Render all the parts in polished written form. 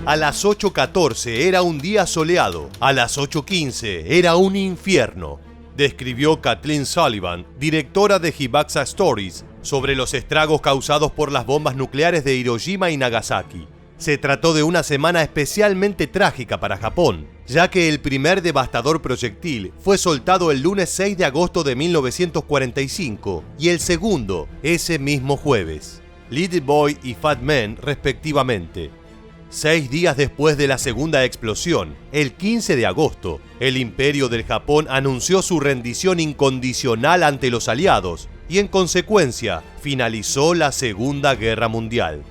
A las 8:14 era un día soleado, a las 8:15 era un infierno, describió Kathleen Sullivan, directora de Hibatsa Stories, sobre los estragos causados por las bombas nucleares de Hiroshima y Nagasaki. Se trató de una semana especialmente trágica para Japón, ya que el primer devastador proyectil fue soltado el lunes 6 de agosto de 1945 y el segundo ese mismo jueves. Little Boy y Fat Man respectivamente. 6 días después de la segunda explosión, el 15 de agosto, el Imperio del Japón anunció su rendición incondicional ante los aliados y en consecuencia finalizó la Segunda Guerra Mundial.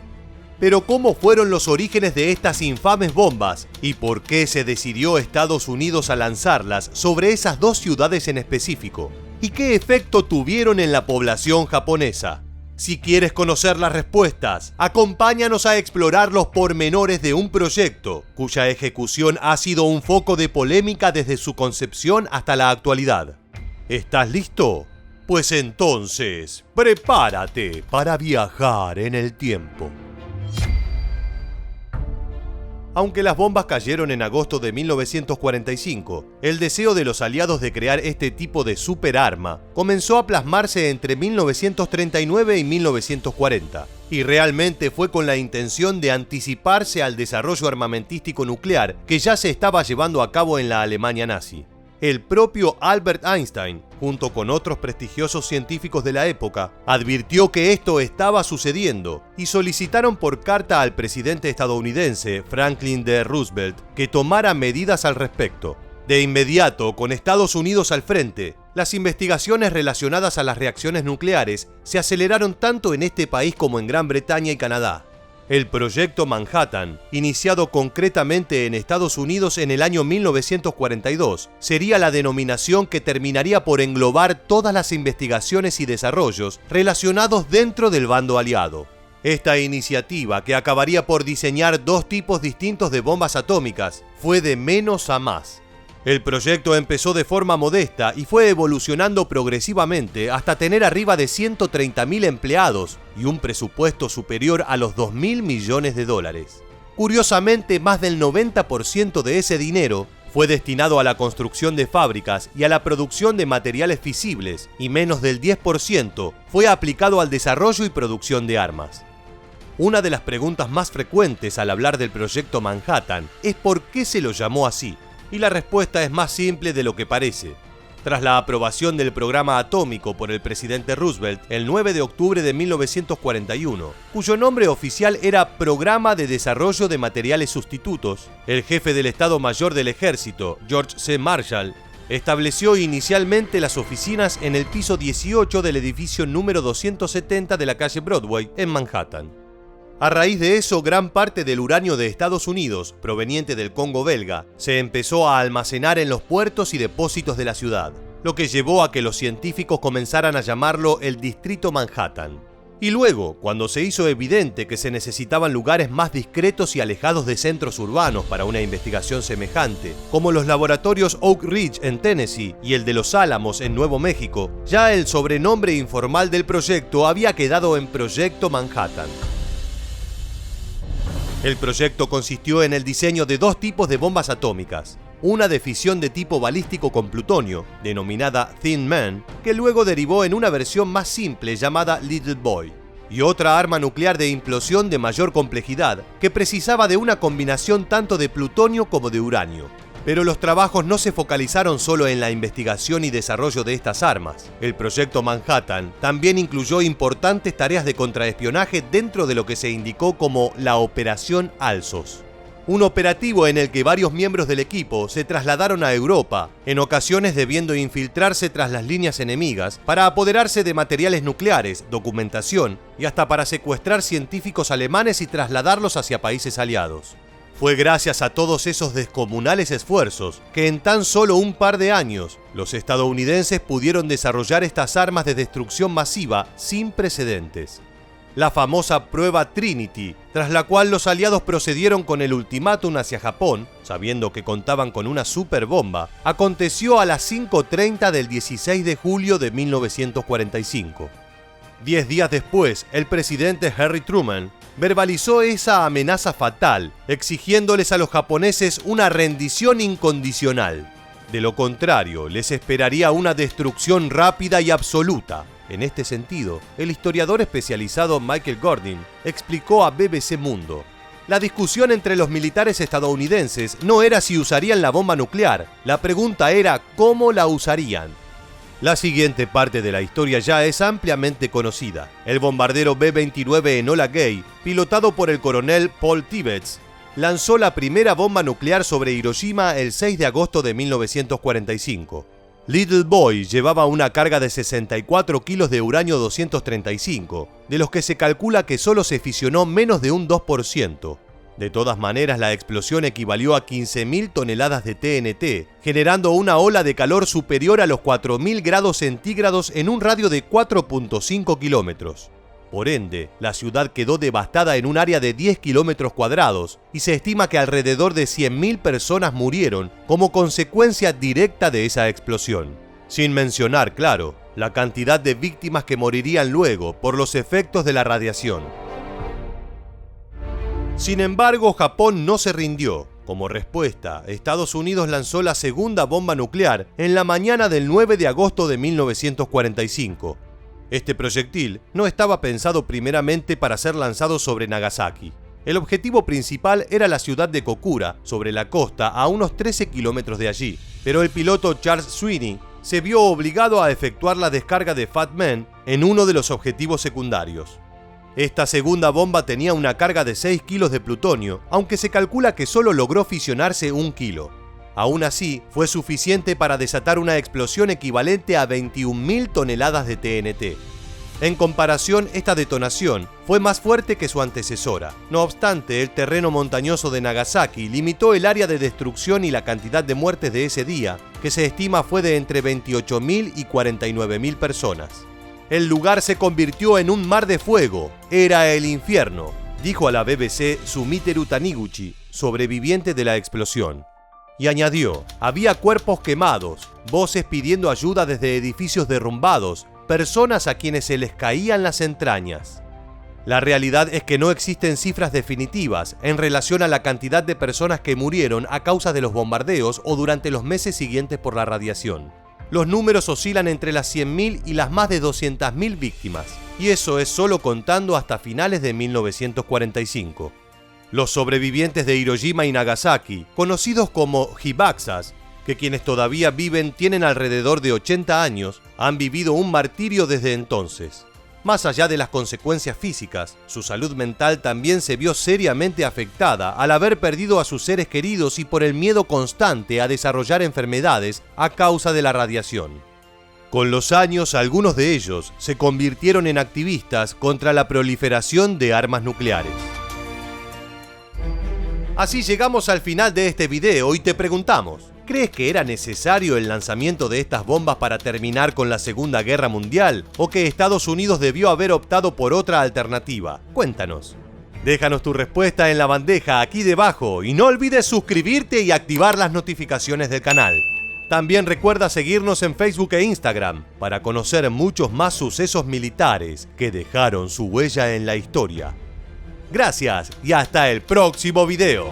Pero ¿cómo fueron los orígenes de estas infames bombas y por qué se decidió Estados Unidos a lanzarlas sobre esas dos ciudades en específico? ¿Y qué efecto tuvieron en la población japonesa? Si quieres conocer las respuestas, acompáñanos a explorar los pormenores de un proyecto cuya ejecución ha sido un foco de polémica desde su concepción hasta la actualidad. ¿Estás listo? Pues entonces, prepárate para viajar en el tiempo. Aunque las bombas cayeron en agosto de 1945, el deseo de los aliados de crear este tipo de superarma comenzó a plasmarse entre 1939 y 1940, y realmente fue con la intención de anticiparse al desarrollo armamentístico nuclear que ya se estaba llevando a cabo en la Alemania nazi. El propio Albert Einstein, junto con otros prestigiosos científicos de la época, advirtió que esto estaba sucediendo y solicitaron por carta al presidente estadounidense Franklin D. Roosevelt que tomara medidas al respecto. De inmediato, con Estados Unidos al frente, las investigaciones relacionadas a las reacciones nucleares se aceleraron tanto en este país como en Gran Bretaña y Canadá. El Proyecto Manhattan, iniciado concretamente en Estados Unidos en el año 1942, sería la denominación que terminaría por englobar todas las investigaciones y desarrollos relacionados dentro del bando aliado. Esta iniciativa, que acabaría por diseñar dos tipos distintos de bombas atómicas, fue de menos a más. El proyecto empezó de forma modesta y fue evolucionando progresivamente hasta tener arriba de 130.000 empleados y un presupuesto superior a los $2.000 millones. Curiosamente, más del 90% de ese dinero fue destinado a la construcción de fábricas y a la producción de materiales fisibles, y menos del 10% fue aplicado al desarrollo y producción de armas. Una de las preguntas más frecuentes al hablar del Proyecto Manhattan es ¿por qué se lo llamó así? Y la respuesta es más simple de lo que parece. Tras la aprobación del programa atómico por el presidente Roosevelt el 9 de octubre de 1941, cuyo nombre oficial era Programa de Desarrollo de Materiales Sustitutos, el jefe del Estado Mayor del Ejército, George C. Marshall, estableció inicialmente las oficinas en el piso 18 del edificio número 270 de la calle Broadway, en Manhattan. A raíz de eso, gran parte del uranio de Estados Unidos, proveniente del Congo belga, se empezó a almacenar en los puertos y depósitos de la ciudad, lo que llevó a que los científicos comenzaran a llamarlo el Distrito Manhattan. Y luego, cuando se hizo evidente que se necesitaban lugares más discretos y alejados de centros urbanos para una investigación semejante, como los laboratorios Oak Ridge en Tennessee y el de Los Álamos en Nuevo México, ya el sobrenombre informal del proyecto había quedado en Proyecto Manhattan. El proyecto consistió en el diseño de dos tipos de bombas atómicas, una de fisión de tipo balístico con plutonio, denominada Thin Man, que luego derivó en una versión más simple llamada Little Boy, y otra arma nuclear de implosión de mayor complejidad, que precisaba de una combinación tanto de plutonio como de uranio. Pero los trabajos no se focalizaron solo en la investigación y desarrollo de estas armas. El Proyecto Manhattan también incluyó importantes tareas de contraespionaje dentro de lo que se indicó como la Operación Alsos. Un operativo en el que varios miembros del equipo se trasladaron a Europa, en ocasiones debiendo infiltrarse tras las líneas enemigas para apoderarse de materiales nucleares, documentación y hasta para secuestrar científicos alemanes y trasladarlos hacia países aliados. Fue gracias a todos esos descomunales esfuerzos que en tan solo un par de años los estadounidenses pudieron desarrollar estas armas de destrucción masiva sin precedentes. La famosa prueba Trinity, tras la cual los aliados procedieron con el ultimátum hacia Japón, sabiendo que contaban con una superbomba, aconteció a las 5:30 del 16 de julio de 1945. 10 días después, el presidente Harry Truman verbalizó esa amenaza fatal, exigiéndoles a los japoneses una rendición incondicional. De lo contrario, les esperaría una destrucción rápida y absoluta. En este sentido, el historiador especializado Michael Gordon explicó a BBC Mundo: la discusión entre los militares estadounidenses no era si usarían la bomba nuclear, la pregunta era cómo la usarían. La siguiente parte de la historia ya es ampliamente conocida. El bombardero B-29 Enola Gay, pilotado por el coronel Paul Tibbets, lanzó la primera bomba nuclear sobre Hiroshima el 6 de agosto de 1945. Little Boy llevaba una carga de 64 kilos de uranio 235, de los que se calcula que solo se fisionó menos de un 2%. De todas maneras, la explosión equivalió a 15.000 toneladas de TNT, generando una ola de calor superior a los 4.000 grados centígrados en un radio de 4.5 kilómetros. Por ende, la ciudad quedó devastada en un área de 10 kilómetros cuadrados y se estima que alrededor de 100.000 personas murieron como consecuencia directa de esa explosión. Sin mencionar, claro, la cantidad de víctimas que morirían luego por los efectos de la radiación. Sin embargo, Japón no se rindió. Como respuesta, Estados Unidos lanzó la segunda bomba nuclear en la mañana del 9 de agosto de 1945. Este proyectil no estaba pensado primeramente para ser lanzado sobre Nagasaki. El objetivo principal era la ciudad de Kokura, sobre la costa a unos 13 kilómetros de allí, pero el piloto Charles Sweeney se vio obligado a efectuar la descarga de Fat Man en uno de los objetivos secundarios. Esta segunda bomba tenía una carga de 6 kilos de plutonio, aunque se calcula que solo logró fisionarse 1 kilo. Aún así, fue suficiente para desatar una explosión equivalente a 21.000 toneladas de TNT. En comparación, esta detonación fue más fuerte que su antecesora. No obstante, el terreno montañoso de Nagasaki limitó el área de destrucción y la cantidad de muertes de ese día, que se estima fue de entre 28.000 y 49.000 personas. El lugar se convirtió en un mar de fuego. Era el infierno, dijo a la BBC Sumiteru Taniguchi, sobreviviente de la explosión. Y añadió: había cuerpos quemados, voces pidiendo ayuda desde edificios derrumbados, personas a quienes se les caían las entrañas. La realidad es que no existen cifras definitivas en relación a la cantidad de personas que murieron a causa de los bombardeos o durante los meses siguientes por la radiación. Los números oscilan entre las 100.000 y las más de 200.000 víctimas, y eso es solo contando hasta finales de 1945. Los sobrevivientes de Hiroshima y Nagasaki, conocidos como hibakusas, que quienes todavía viven tienen alrededor de 80 años, han vivido un martirio desde entonces. Más allá de las consecuencias físicas, su salud mental también se vio seriamente afectada al haber perdido a sus seres queridos y por el miedo constante a desarrollar enfermedades a causa de la radiación. Con los años, algunos de ellos se convirtieron en activistas contra la proliferación de armas nucleares. Así llegamos al final de este video y te preguntamos: ¿crees que era necesario el lanzamiento de estas bombas para terminar con la Segunda Guerra Mundial? ¿O que Estados Unidos debió haber optado por otra alternativa? Cuéntanos. Déjanos tu respuesta en la bandeja aquí debajo y no olvides suscribirte y activar las notificaciones del canal. También recuerda seguirnos en Facebook e Instagram para conocer muchos más sucesos militares que dejaron su huella en la historia. Gracias y hasta el próximo video.